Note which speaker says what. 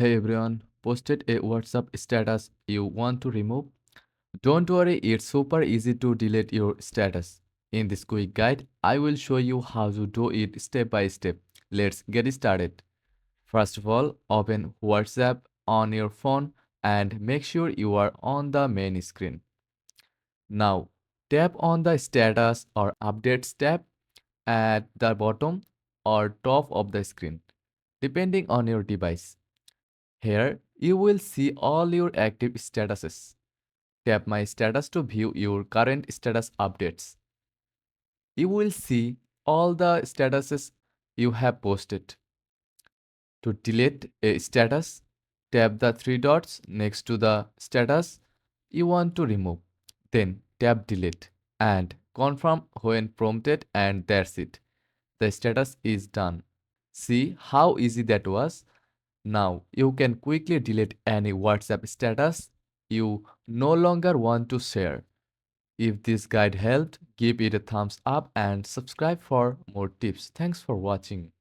Speaker 1: Hey everyone, posted a WhatsApp status you want to remove? Don't worry, it's super easy to delete your status. In this quick guide, I will show you how to do it step by step. Let's get started. First of all, open WhatsApp on your phone and make sure you are on the main screen. Now, tap on the status or updates tab at the bottom or top of the screen, depending on your device. Here, you will see all your active statuses. Tap My Status to view your current status updates. You will see all the statuses you have posted. To delete a status, tap the three dots next to the status you want to remove. Then tap Delete and confirm when prompted, and that's it. The status is done. See how easy that was? Now you can quickly delete any WhatsApp status you no longer want to share. If this guide helped, give it a thumbs up and subscribe for more tips. Thanks for watching.